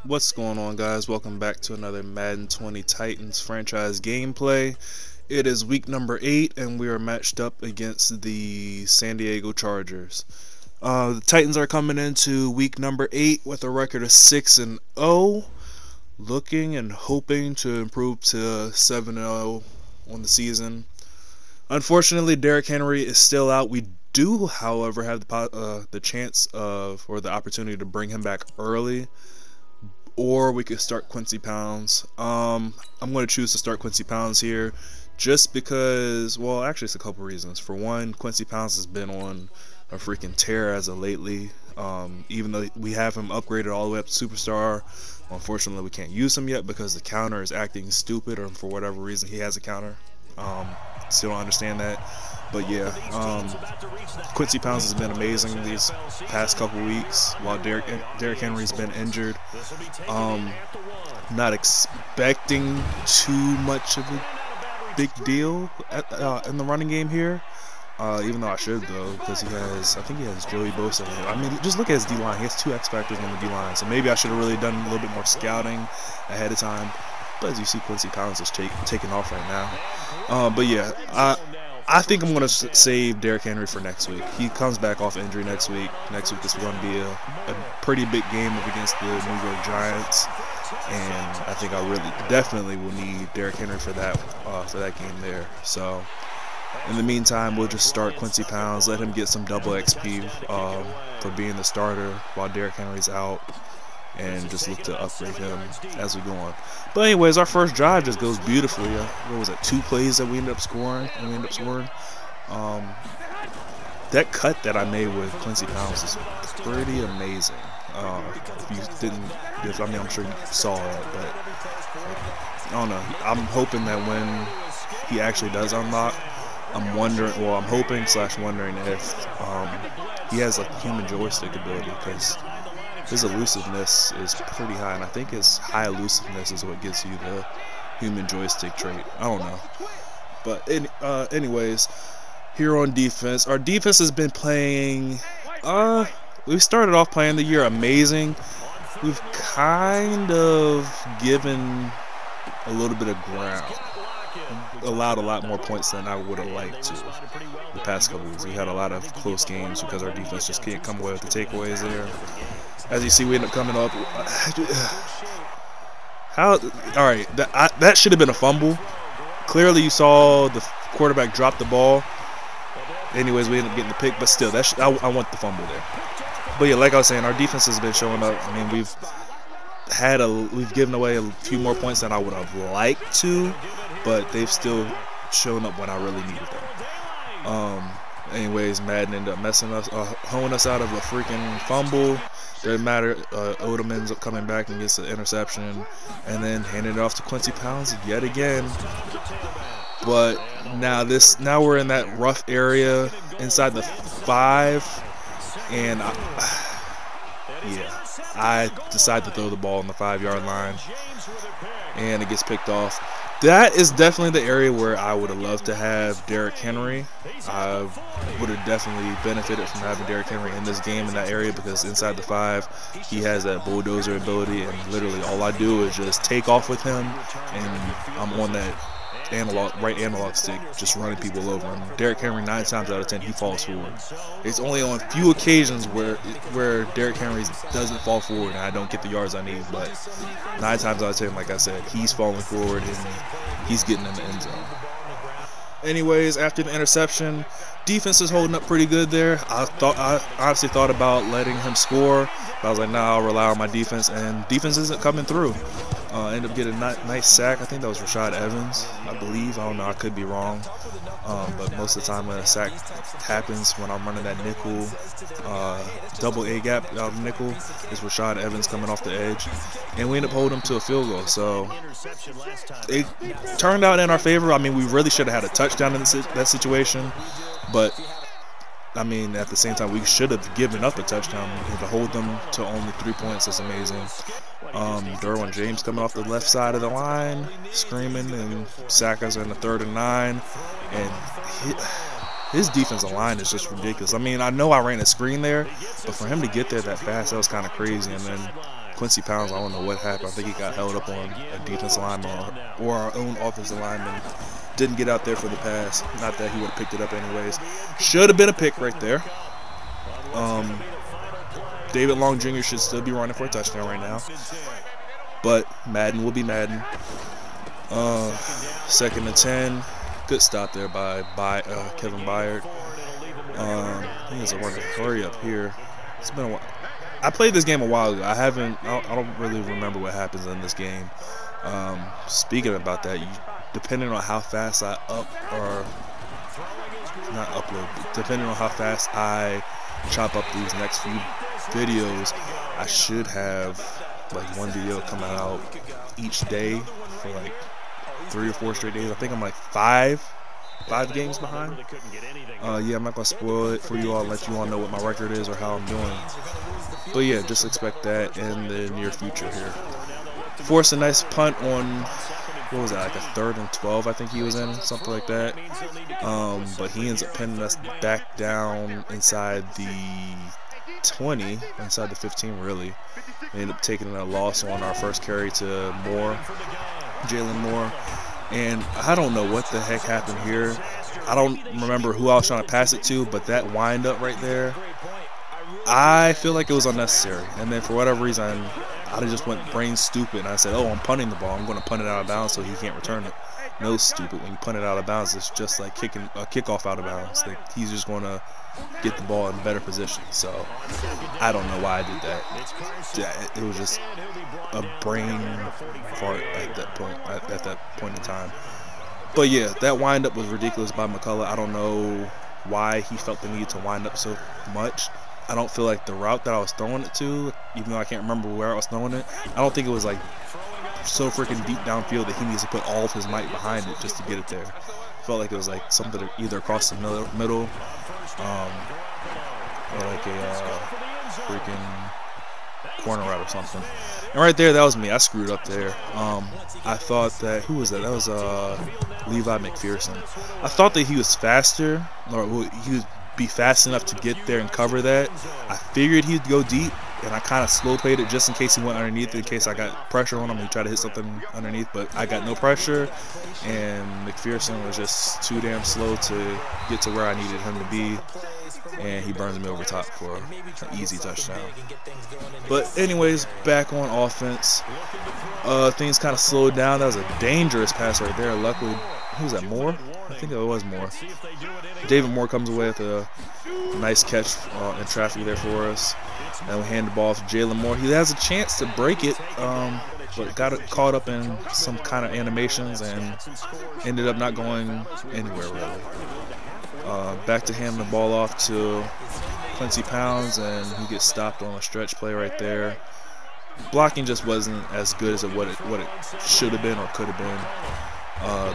What's going on, guys? Welcome back to another Madden 20 Titans franchise gameplay. It is week number 8 and we are matched up against the San Diego Chargers. The Titans are coming into week number 8 with a record of 6-0, looking and hoping to improve to 7-0 on the season. Unfortunately, Derrick Henry is still out. We do, however, have the chance of, or the opportunity to bring him back early, or we could start Quincy Pounds. I'm going to choose to start Quincy Pounds here just because, well, actually it's a couple reasons. For one, Quincy Pounds has been on a freaking tear as of lately. Even though we have him upgraded all the way up to superstar, unfortunately we can't use him yet because the counter is acting stupid, or for whatever reason he has a counter. Still don't understand that. But yeah, Quincy Pounds has been amazing these past couple weeks while Derrick Henry's been injured. Not expecting too much of a big deal in the running game here. Even though I should, though, because I think he has Joey Bosa. I mean, just look at his D-line. He has 2 X Factors on the D-line. So maybe I should have really done a little bit more scouting ahead of time. But as you see, Quincy Pounds is taking off right now. But yeah, I think I'm going to save Derrick Henry for next week. He comes back off injury next week. Next week is going to be a pretty big game up against the New York Giants. And I think I really definitely will need Derrick Henry for that game there. So in the meantime, we'll just start Quincy Pounds, let him get some double XP for being the starter while Derrick Henry's out, and just look to upgrade him as we go on. But anyways, our first drive just goes beautifully. What was it, 2 plays that we ended up scoring? That cut that I made with Quincy Pounds is pretty amazing. I'm sure you saw it, but I don't know. I'm hoping that when he actually does unlock, I'm hoping/wondering if he has a human joystick ability, because his elusiveness is pretty high, and I think his high elusiveness is what gives you the human joystick trait. I don't know. But anyways, here on defense, our defense has been playing, we started off playing the year amazing. We've kind of given a little bit of ground, allowed a lot more points than I would have liked to the past couple weeks. We had a lot of close games because our defense just can't come away with the takeaways there. As you see, we end up coming up. Alright, that should have been a fumble. Clearly, you saw the quarterback drop the ball. Anyways, we ended up getting the pick, but still, I want the fumble there. But yeah, like I was saying, our defense has been showing up. I mean, we've given away a few more points than I would have liked to, but they've still shown up when I really needed them. Anyways, Madden ended up hoeing us out of a freaking fumble. Doesn't matter. Odom ends up coming back and gets the interception, and then handing it off to Quincy Pounds yet again. But now we're in that rough area inside the 5, and I decide to throw the ball on the 5-yard line, and it gets picked off. That is definitely the area where I would have loved to have Derrick Henry. I would have definitely benefited from having Derrick Henry in this game in that area, because inside the 5, he has that bulldozer ability, and literally all I do is just take off with him, and I'm on that right analog stick, just running people over. And Derrick Henry, 9 times out of 10, he falls forward. It's only on few occasions where Derrick Henry doesn't fall forward and I don't get the yards I need, but 9 times out of 10, like I said, he's falling forward and he's getting in the end zone. Anyways, after the interception, defense is holding up pretty good there. I honestly thought about letting him score, but I was like, nah, I'll rely on my defense, and defense isn't coming through. Ended up getting a nice sack. I think that was Rashad Evans, I believe. I don't know, I could be wrong. But most of the time when a sack happens, when I'm running that nickel, double A gap out of nickel, is Rashad Evans coming off the edge. And we end up holding him to a field goal. So it turned out in our favor. I mean, we really should have had a touchdown in that situation. But I mean, at the same time, we should have given up a touchdown. And to hold them to only 3 points is amazing. Derwin James coming off the left side of the line, screaming, and sack us in the 3rd and 9. And his defensive line is just ridiculous. I mean, I know I ran a screen there, but for him to get there that fast, that was kind of crazy. And then Quincy Pounds, I don't know what happened. I think he got held up on a defensive lineman or our own offensive lineman. Didn't get out there for the pass. Not that he would have picked it up anyways. Should have been a pick right there. David Long Jr. should still be running for a touchdown right now. But Madden will be Madden. 2nd and 10. Good stop there by Kevin Byard. He has a run to hurry up here. It's been a while. I played this game a while ago. I don't really remember what happens in this game. Speaking about that, depending on how fast I depending on how fast I chop up these next few videos, I should have like one video coming out each day for like 3 or 4 straight days. I think I'm like five games behind. Yeah, I'm not gonna spoil it for you all, let you all know what my record is or how I'm doing. But yeah, just expect that in the near future here. Forced a nice punt on, what was that, like a 3rd and 12 I think he was in, something like that. But he ends up pinning us back down inside the 20, inside the 15 really. We ended up taking a loss on our first carry to Jalin Moore. And I don't know what the heck happened here. I don't remember who I was trying to pass it to, but that wind up right there, I feel like it was unnecessary. And then for whatever reason, I just went brain stupid, and I said, oh, I'm punting the ball. I'm going to punt it out of bounds so he can't return it. No, stupid. When you punt it out of bounds, it's just like kicking a kickoff out of bounds. Like, he's just going to get the ball in better position. So I don't know why I did that. It was just a brain fart at that point in time. But yeah, that windup was ridiculous by McCullough. I don't know why he felt the need to wind up so much. I don't feel like the route that I was throwing it to, even though I can't remember where I was throwing it, I don't think it was like so freaking deep downfield that he needs to put all of his might behind it just to get it there. Felt like it was like something either across the middle, or like a freaking corner route or something. And right there, that was me. I screwed up there. I thought that, who was that? That was Levi McPherson. I thought that he was faster, or he would be fast enough to get there and cover that. I figured he'd go deep, and I kind of slow played it just in case he went underneath, in case I got pressure on him and he tried to hit something underneath, but I got no pressure, and McPherson was just too damn slow to get to where I needed him to be, and he burns me over top for an easy touchdown. But anyways, back on offense, things kind of slowed down. That was a dangerous pass right there. Luckily, who was that, Moore? I think it was Moore. David Moore comes away with a nice catch in traffic there for us. And we hand the ball to Jalin Moore. He has a chance to break it, but got caught up in some kind of animations and ended up not going anywhere really. Back to hand the ball off to Quincy Pounds, and he gets stopped on a stretch play right there. Blocking just wasn't as good as what it should have been or could have been.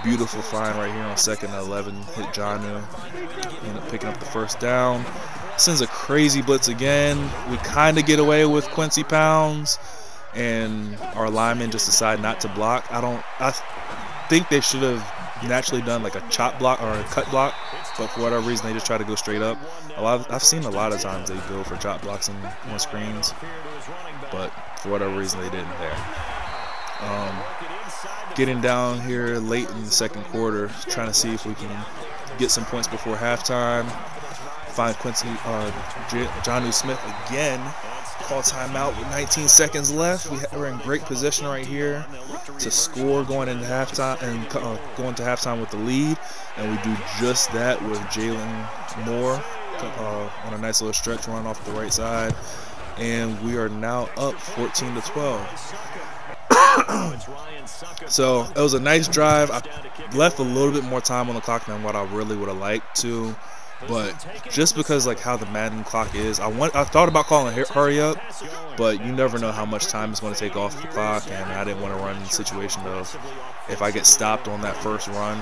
Beautiful find right here on 2nd and 11. Hit Janu. Ended up picking up the first down. Sends a crazy blitz again. We kind of get away with Quincy Pounds, and our linemen just decide not to block. I think they should have naturally done like a chop block or a cut block, but for whatever reason they just try to go straight up. I've seen a lot of times they go for chop blocks on screens, but for whatever reason they didn't there. Getting down here late in the 2nd quarter, trying to see if we can get some points before halftime. Find Quincy, Jonnu Smith again. Call timeout with 19 seconds left. We're in great position right here to score going into halftime and going to halftime with the lead. And we do just that with Jalin Moore on a nice little stretch run off the right side. And we are now up 14-12. So it was a nice drive. I left a little bit more time on the clock than what I really would have liked to, but just because like how the Madden clock is, I thought about calling hurry up, but you never know how much time it's going to take off the clock, and I didn't want to run in the situation of if I get stopped on that first run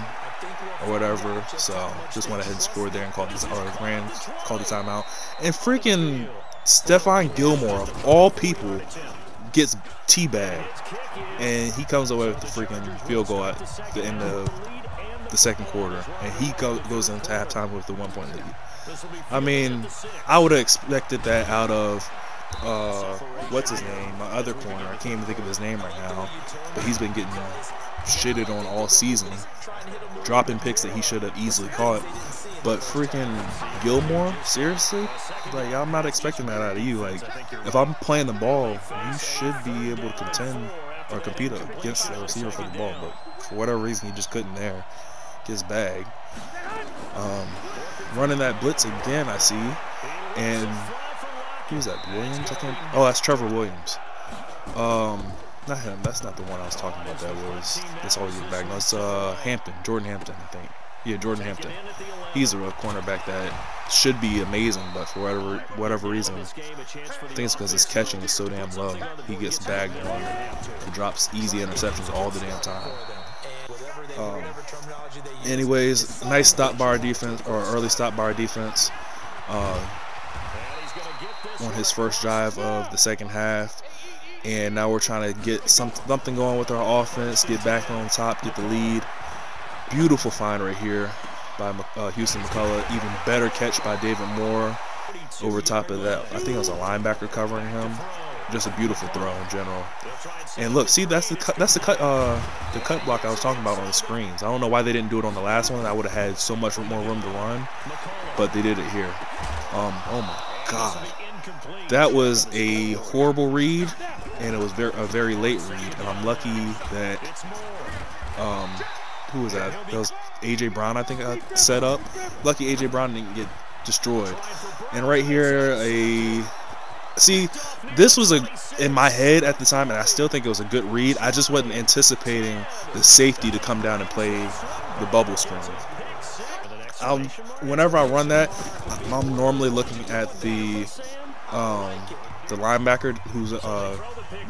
or whatever. So just went ahead and scored there and called the timeout. And freaking Stephon Gilmore of all people gets teabagged, and he comes away with the freaking field goal at the end of the 2nd quarter, and he goes into halftime with the 1-point lead. I mean, I would have expected that out of what's his name? My other corner. I can't even think of his name right now. But he's been getting shitted on all season, dropping picks that he should have easily caught. But freaking Gilmore, seriously? Like, I'm not expecting that out of you. Like, if I'm playing the ball, you should be able to contend or compete against the receiver for the ball. But for whatever reason, he just couldn't there. Get his bag. Running that blitz again, I see. And who's that? Williams? I can't. Oh, that's Trevor Williams. Not him. That's not the one I was talking about. That's always the back. No, it's Hampton, Jordan Hampton, I think. Yeah, Jordan Hampton. He's a cornerback that should be amazing, but for whatever reason, I think it's because his catching is so damn low. He gets bagged on and drops easy interceptions all the damn time. Anyways, nice stop by our defense, or early stop by our defense on his first drive of the second half. And now we're trying to get something going with our offense, get back on top, get the lead. Beautiful find right here by Houston McCullough. Even better catch by David Moore over top of that. I think it was a linebacker covering him. Just a beautiful throw in general. And look, see, that's the cut block I was talking about on the screens. I don't know why they didn't do it on the last one. I would have had so much more room to run, but they did it here. Oh my God, that was a horrible read, and it was a very late read. And I'm lucky that who was that? That was AJ Brown, I think, set up. Lucky AJ Brown didn't get destroyed. And right here, see, this was in my head at the time, and I still think it was a good read. I just wasn't anticipating the safety to come down and play the bubble screen. Whenever I run that, I'm normally looking at the linebacker who's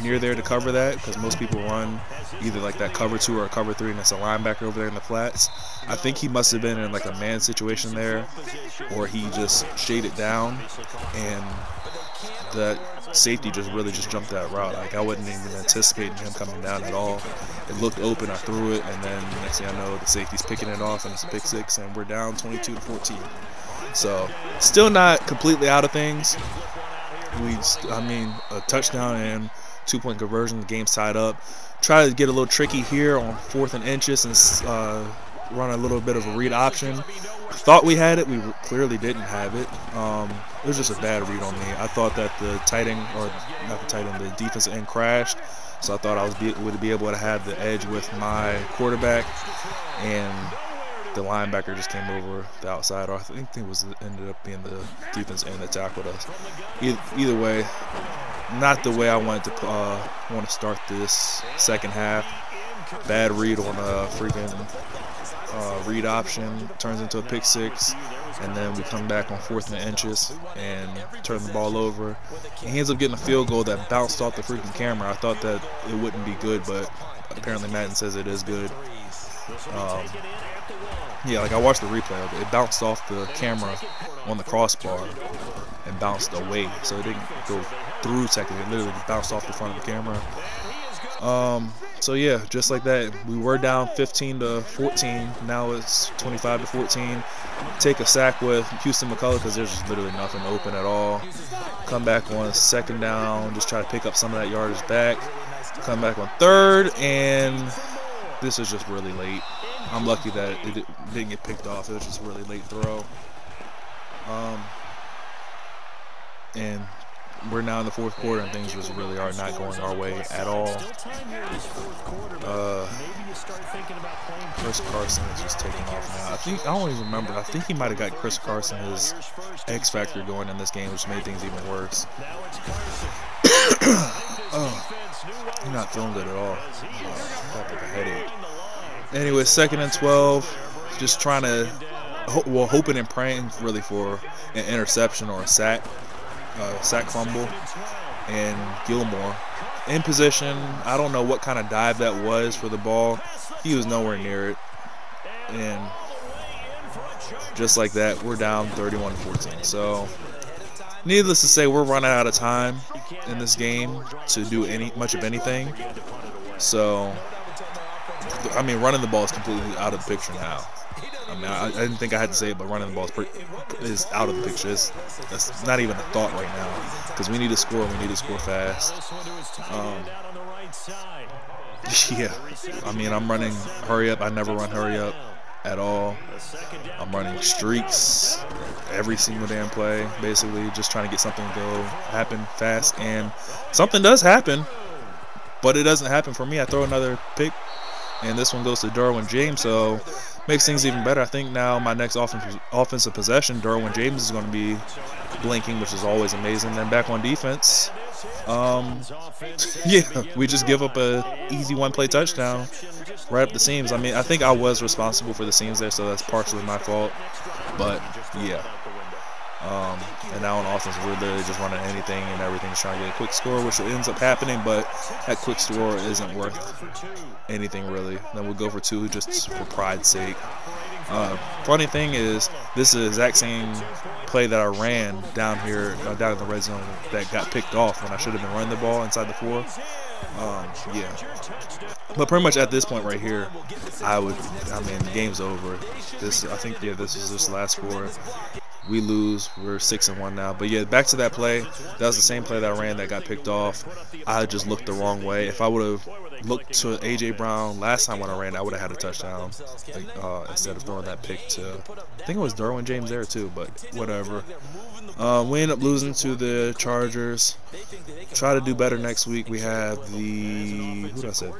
near there to cover that, because most people run either like that cover 2 or a cover 3, and it's a linebacker over there in the flats. I think he must have been in like a man situation there, or he just shaded down, and that safety just jumped that route. Like, I wasn't even anticipating him coming down at all. It looked open, I threw it, and then next thing I know, the safety's picking it off, and it's a pick 6, and we're down 22-14. So, still not completely out of things. A touchdown and 2-point conversion, the game's tied up. Try to get a little tricky here on 4th and inches and run a little bit of a read option. Thought we had it, we clearly didn't have it. It was just a bad read on me. I thought that the the defensive end crashed, so I thought I would be able to have the edge with my quarterback, and the linebacker just came over the outside, or I think it ended up being the defense end that tackled us. Either way, not the way I wanted to start this second half. Bad read on a freaking read option, turns into a pick 6, and then we come back on 4th and inches and turn the ball over. And he ends up getting a field goal that bounced off the freaking camera. I thought that it wouldn't be good, but apparently Madden says it is good. Yeah, like I watched the replay of it. It bounced off the camera on the crossbar and bounced away, so it didn't go through technically. It literally bounced off the front of the camera. So yeah, just like that, we were down 15-14. Now it's 25-14. Take a sack with Houston McCullough because there's just literally nothing open at all. Come back on 2nd down, just try to pick up some of that yardage back. Come back on 3rd, and this is just really late. I'm lucky that it didn't get picked off. It was just a really late throw. And we're now in the 4th quarter, and things just really are not going our way at all. Chris Carson is just taking off now. I don't even remember. I think he might have got Chris Carson his X factor going in this game, which made things even worse. I'm not feeling good at all. I got like a headache. Anyway, 2nd and 12. Just trying to, hoping and praying really for an interception or a sack fumble. And Gilmore in position. I don't know what kind of dive that was for the ball. He was nowhere near it. And just like that, we're down 31-14. So, needless to say, we're running out of time in this game to do much of anything. So, I mean, running the ball is completely out of the picture now. I mean, I didn't think I had to say it, but running the ball is out of the picture. That's not even a thought right now because we need to score. We need to score fast. Yeah, I mean, I'm running hurry up. I never run hurry up at all. I'm running streaks every single damn play, basically, just trying to get something to go happen fast. And something does happen, but it doesn't happen for me. I throw another pick, and this one goes to Derwin James, so makes things even better. I think now my next offensive possession, Derwin James is going to be blinking, which is always amazing. Then back on defense, yeah, we just give up a easy one-play touchdown right up the seams. I mean, I think I was responsible for the seams there, so that's partially my fault. But yeah, and now on offense, we're literally just running anything and everything, just trying to get a quick score, which ends up happening. But that quick score isn't worth anything really. Then we'll go for 2 just for pride's sake. Funny thing is, this is the exact same play that I ran down here, down in the red zone, that got picked off when I should have been running the ball inside the 4. Yeah. But pretty much at this point right here, I mean, the game's over. This is just the last 4. We lose. We're 6-1 now. But yeah, back to that play. That was the same play that I ran that got picked off. I just looked the wrong way. If I would have looked to A.J. Brown last time when I ran, I would have had a touchdown instead of throwing that pick to, I think it was Derwin James there too, but whatever. We end up losing to the Chargers. Try to do better next week. We have the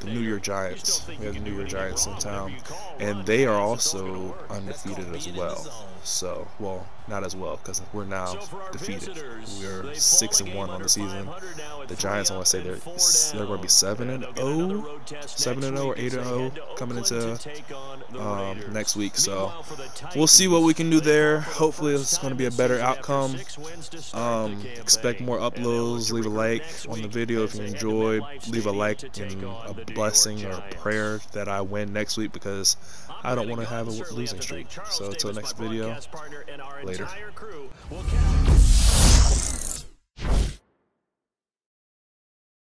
New York Giants. We have the New York Giants in town, and they are also undefeated as well. So, well, not as well because we're now defeated. We're 6-1 on the season. The Giants, I want to say they're going to be 7-0 or 8-0 coming into next week. So we'll see what we can do there. Hopefully, it's going to be a better outcome. Expect more uploads. Leave a like on the video if you enjoyed. Leave a like and a blessing or a prayer that I win next week because I don't want to have a losing streak. So until next video, later.